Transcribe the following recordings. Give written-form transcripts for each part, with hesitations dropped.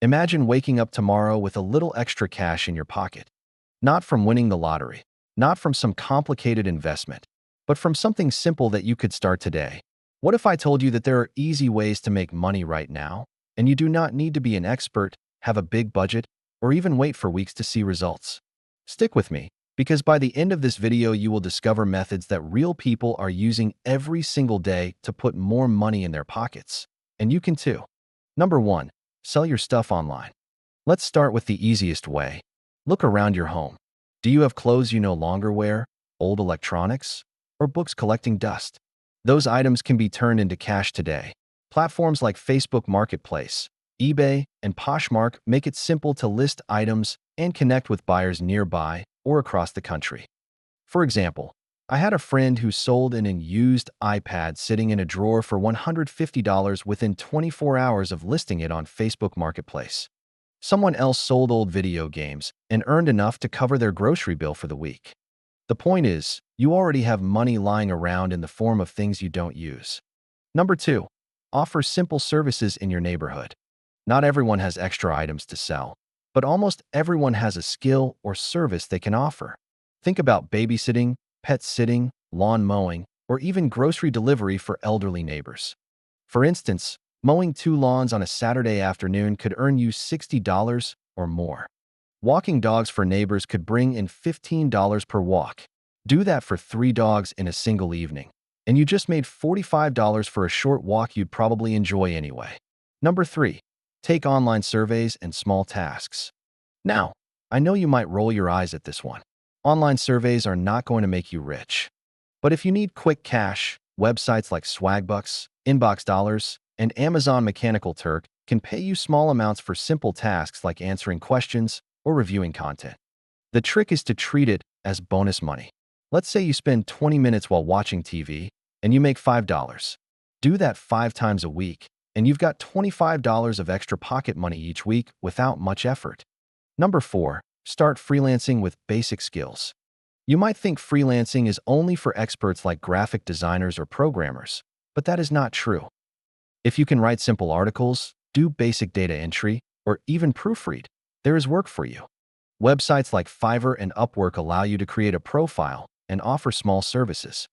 Imagine waking up tomorrow with a little extra cash in your pocket. Not from winning the lottery, not from some complicated investment, but from something simple that you could start today. What if I told you that there are easy ways to make money right now, and you do not need to be an expert, have a big budget, or even wait for weeks to see results? Stick with me, because by the end of this video you will discover methods that real people are using every single day to put more money in their pockets. And you can too. Number 1. Sell your stuff online. Let's start with the easiest way. Look around your home. Do you have clothes you no longer wear, old electronics, or books collecting dust? Those items can be turned into cash today. Platforms like Facebook Marketplace, eBay, and Poshmark make it simple to list items and connect with buyers nearby or across the country. For example, I had a friend who sold an unused iPad sitting in a drawer for $150 within 24 hours of listing it on Facebook Marketplace. Someone else sold old video games and earned enough to cover their grocery bill for the week. The point is, you already have money lying around in the form of things you don't use. Number 2. Offer simple services in your neighborhood. Not everyone has extra items to sell, but almost everyone has a skill or service they can offer. Think about babysitting, pet sitting, lawn mowing, or even grocery delivery for elderly neighbors. For instance, mowing 2 lawns on a Saturday afternoon could earn you $60 or more. Walking dogs for neighbors could bring in $15 per walk. Do that for 3 dogs in a single evening, and you just made $45 for a short walk you'd probably enjoy anyway. Number 3. Take online surveys and small tasks. Now, I know you might roll your eyes at this one. Online surveys are not going to make you rich. But if you need quick cash, websites like Swagbucks, Inbox Dollars, and Amazon Mechanical Turk can pay you small amounts for simple tasks like answering questions or reviewing content. The trick is to treat it as bonus money. Let's say you spend 20 minutes while watching TV and you make $5. Do that 5 times a week, and you've got $25 of extra pocket money each week without much effort. Number 4. Start freelancing with basic skills. You might think freelancing is only for experts like graphic designers or programmers, but that is not true. If you can write simple articles, do basic data entry, or even proofread, there is work for you. Websites like Fiverr and Upwork allow you to create a profile and offer small services.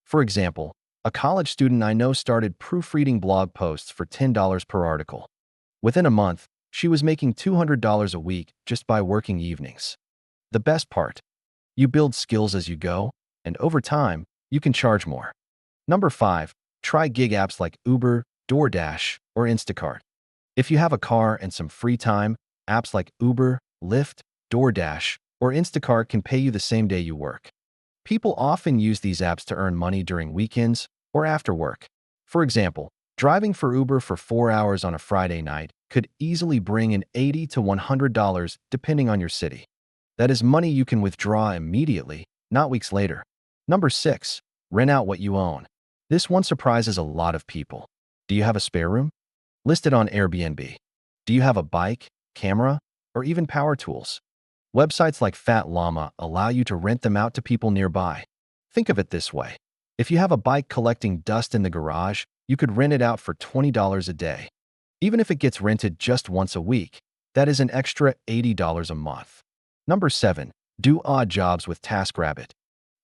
For example, a college student I know started proofreading blog posts for $10 per article. Within a month, she was making $200 a week just by working evenings. The best part, you build skills as you go, and over time, you can charge more. Number 5. Try gig apps like Uber, DoorDash, or Instacart. If you have a car and some free time, apps like Uber, Lyft, DoorDash, or Instacart can pay you the same day you work. People often use these apps to earn money during weekends or after work. For example, driving for Uber for 4 hours on a Friday night could easily bring in $80 to $100 depending on your city. That is money you can withdraw immediately, not weeks later. Number 6. Rent out what you own. This one surprises a lot of people. Do you have a spare room? List it on Airbnb. Do you have a bike, camera, or even power tools? Websites like Fat Llama allow you to rent them out to people nearby. Think of it this way. If you have a bike collecting dust in the garage, you could rent it out for $20 a day. Even if it gets rented just once a week, that is an extra $80 a month. Number 7. Do odd jobs with TaskRabbit.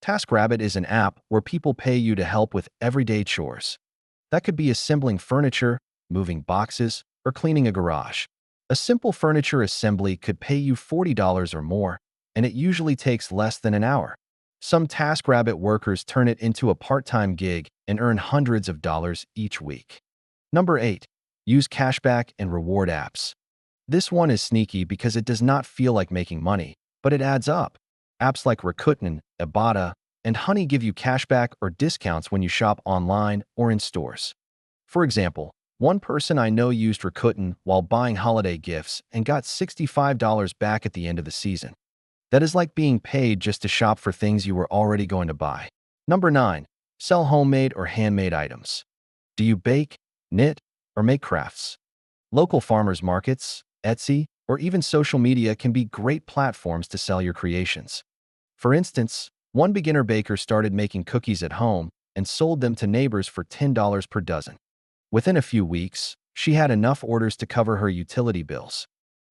TaskRabbit is an app where people pay you to help with everyday chores. That could be assembling furniture, moving boxes, or cleaning a garage. A simple furniture assembly could pay you $40 or more, and it usually takes less than an hour. Some TaskRabbit workers turn it into a part-time gig and earn hundreds of dollars each week. Number 8. Use cashback and reward apps. This one is sneaky because it does not feel like making money, but it adds up. Apps like Rakuten, Ibotta, and Honey give you cashback or discounts when you shop online or in stores. For example, one person I know used Rakuten while buying holiday gifts and got $65 back at the end of the season. That is like being paid just to shop for things you were already going to buy. Number 9. Sell homemade or handmade items. Do you bake, knit, or make crafts? Local farmers markets, Etsy, or even social media can be great platforms to sell your creations. For instance, one beginner baker started making cookies at home and sold them to neighbors for $10 per dozen. Within a few weeks, she had enough orders to cover her utility bills.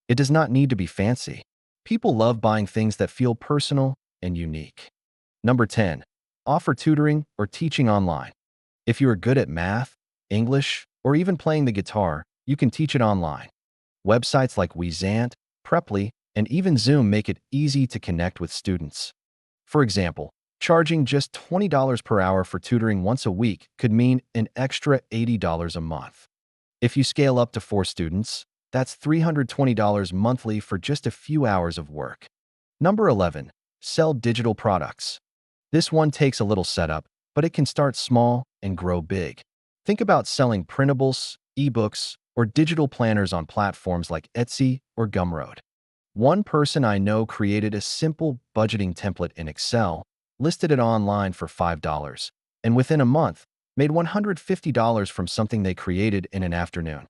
It does not need to be fancy. People love buying things that feel personal and unique. Number 10. Offer tutoring or teaching online. If you are good at math, English, or even playing the guitar, you can teach it online. Websites like Wezant, Preply, and even Zoom make it easy to connect with students. For example, charging just $20 per hour for tutoring once a week could mean an extra $80 a month. If you scale up to 4 students, that's $320 monthly for just a few hours of work. Number 11. Sell digital products. This one takes a little setup, but it can start small and grow big. Think about selling printables, ebooks, or digital planners on platforms like Etsy or Gumroad. One person I know created a simple budgeting template in Excel, listed it online for $5, and within a month, made $150 from something they created in an afternoon.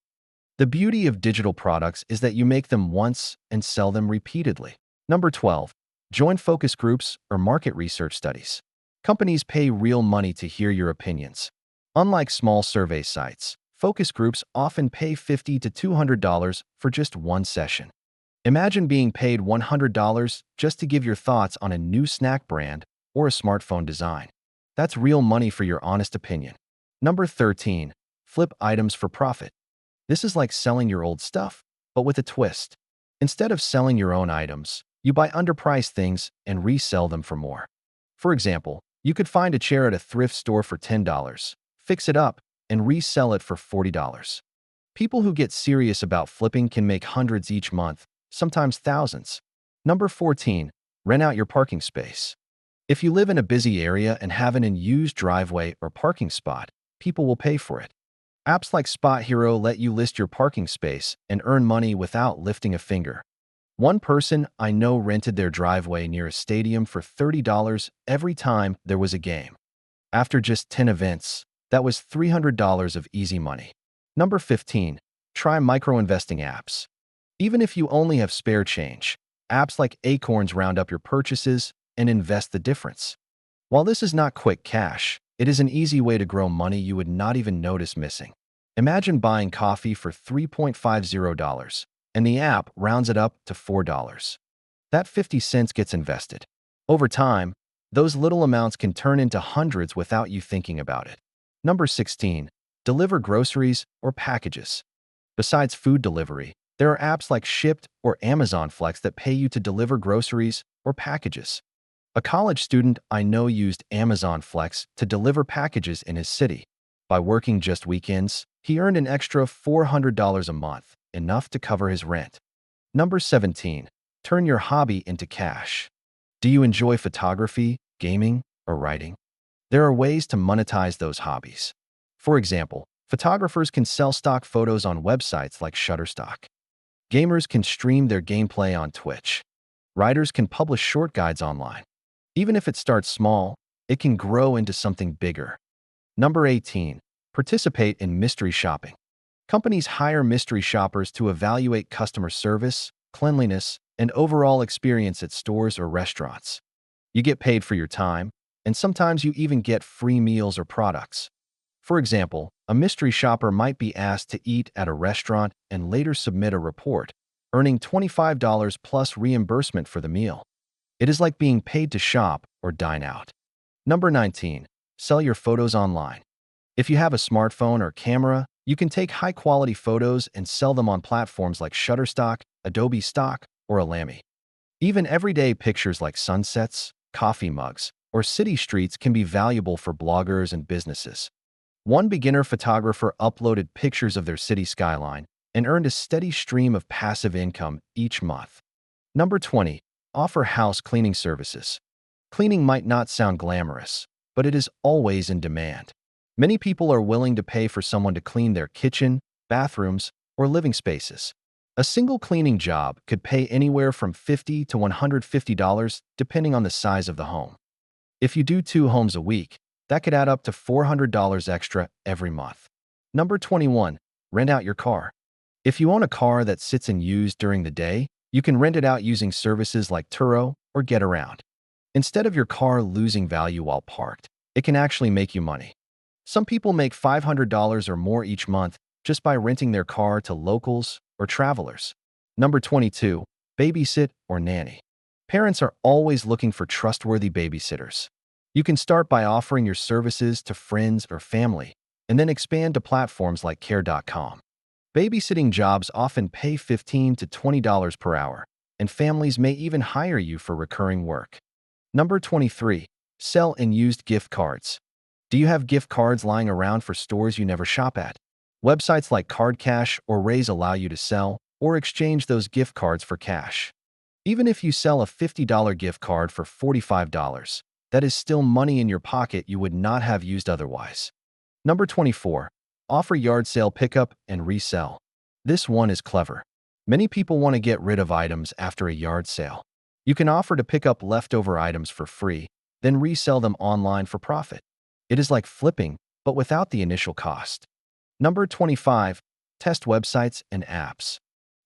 The beauty of digital products is that you make them once and sell them repeatedly. Number 12. Join focus groups or market research studies. Companies pay real money to hear your opinions. Unlike small survey sites, focus groups often pay $50 to $200 for just one session. Imagine being paid $100 just to give your thoughts on a new snack brand or a smartphone design. That's real money for your honest opinion. Number 13. Flip items for profit. This is like selling your old stuff, but with a twist. Instead of selling your own items, you buy underpriced things and resell them for more. For example, you could find a chair at a thrift store for $10, fix it up, and resell it for $40. People who get serious about flipping can make hundreds each month, sometimes thousands. Number 14. Rent out your parking space. If you live in a busy area and have an unused driveway or parking spot, people will pay for it. Apps like Spot Hero let you list your parking space and earn money without lifting a finger. One person I know rented their driveway near a stadium for $30 every time there was a game. After just 10 events, that was $300 of easy money. Number 15. Try micro-investing apps. Even if you only have spare change, apps like Acorns round up your purchases and invest the difference. While this is not quick cash, it is an easy way to grow money you would not even notice missing. Imagine buying coffee for $3.50, and the app rounds it up to $4. That 50 cents gets invested. Over time, those little amounts can turn into hundreds without you thinking about it. Number 16. Deliver groceries or packages. Besides food delivery, there are apps like Shipt or Amazon Flex that pay you to deliver groceries or packages. A college student I know used Amazon Flex to deliver packages in his city. By working just weekends, he earned an extra $400 a month, enough to cover his rent. Number 17. Turn your hobby into cash. Do you enjoy photography, gaming, or writing? There are ways to monetize those hobbies. For example, photographers can sell stock photos on websites like Shutterstock. Gamers can stream their gameplay on Twitch. Writers can publish short guides online. Even if it starts small, it can grow into something bigger. Number 18. Participate in mystery shopping. Companies hire mystery shoppers to evaluate customer service, cleanliness, and overall experience at stores or restaurants. You get paid for your time, and sometimes you even get free meals or products. For example, a mystery shopper might be asked to eat at a restaurant and later submit a report, earning $25 plus reimbursement for the meal. It is like being paid to shop or dine out. Number 19. Sell your photos online. If you have a smartphone or camera, you can take high-quality photos and sell them on platforms like Shutterstock, Adobe Stock, or Alamy. Even everyday pictures like sunsets, coffee mugs, or city streets can be valuable for bloggers and businesses. One beginner photographer uploaded pictures of their city skyline and earned a steady stream of passive income each month. Number 20. Offer house cleaning services. Cleaning might not sound glamorous, but it is always in demand. Many people are willing to pay for someone to clean their kitchen, bathrooms, or living spaces. A single cleaning job could pay anywhere from $50 to $150 depending on the size of the home. If you do 2 homes a week, that could add up to $400 extra every month. Number 21. Rent out your car. If you own a car that sits unused during the day, you can rent it out using services like Turo or GetAround. Instead of your car losing value while parked, it can actually make you money. Some people make $500 or more each month just by renting their car to locals or travelers. Number 22. Babysit or nanny. Parents are always looking for trustworthy babysitters. You can start by offering your services to friends or family, and then expand to platforms like care.com. Babysitting jobs often pay $15 to $20 per hour, and families may even hire you for recurring work. Number 23. Sell and used gift cards. Do you have gift cards lying around for stores you never shop at? Websites like Card Cash or Raise allow you to sell or exchange those gift cards for cash. Even if you sell a $50 gift card for $45, that is still money in your pocket you would not have used otherwise. Number 24. Offer yard sale pickup and resell. This one is clever. Many people want to get rid of items after a yard sale. You can offer to pick up leftover items for free, then resell them online for profit. It is like flipping, but without the initial cost. Number 25. Test websites and apps.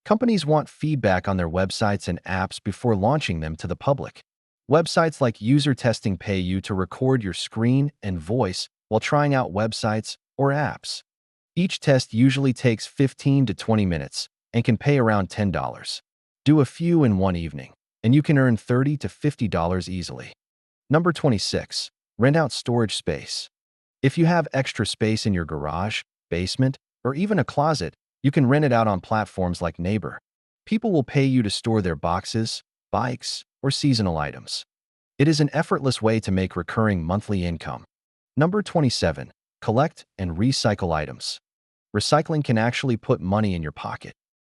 Companies want feedback on their websites and apps before launching them to the public. Websites like user testing pay you to record your screen and voice while trying out websites or apps. Each test usually takes 15 to 20 minutes and can pay around $10. Do a few in one evening, and you can earn $30 to $50 easily. Number 26. Rent out storage space. If you have extra space in your garage, basement, or even a closet, you can rent it out on platforms like Neighbor. People will pay you to store their boxes, bikes, or seasonal items. It is an effortless way to make recurring monthly income. Number 27. Collect and recycle items. Recycling can actually put money in your pocket.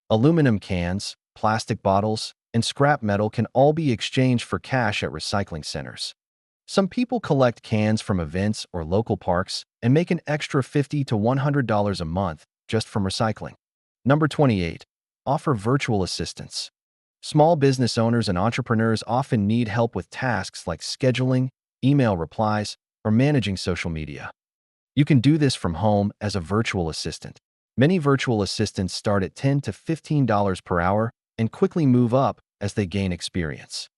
Aluminum cans, plastic bottles, and scrap metal can all be exchanged for cash at recycling centers. Some people collect cans from events or local parks and make an extra $50 to $100 a month just from recycling. Number 28. Offer virtual assistants. Small business owners and entrepreneurs often need help with tasks like scheduling, email replies, or managing social media. You can do this from home as a virtual assistant. Many virtual assistants start at $10 to $15 per hour and quickly move up as they gain experience.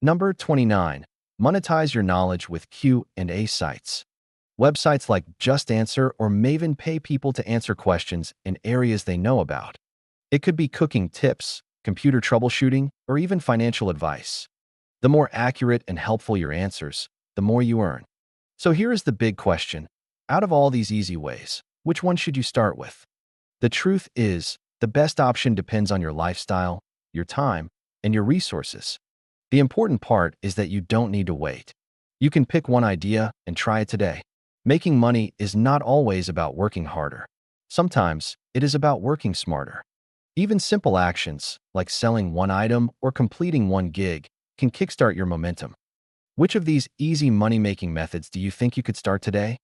Number 29. Monetize your knowledge with Q&A sites. Websites like Just Answer or Maven pay people to answer questions in areas they know about. It could be cooking tips, computer troubleshooting, or even financial advice. The more accurate and helpful your answers, the more you earn. So here is the big question. Out of all these easy ways, which one should you start with? The truth is, the best option depends on your lifestyle, your time, and your resources. The important part is that you don't need to wait. You can pick one idea and try it today. Making money is not always about working harder. Sometimes it is about working smarter. Even simple actions, like selling one item or completing one gig, can kickstart your momentum. Which of these easy money-making methods do you think you could start today?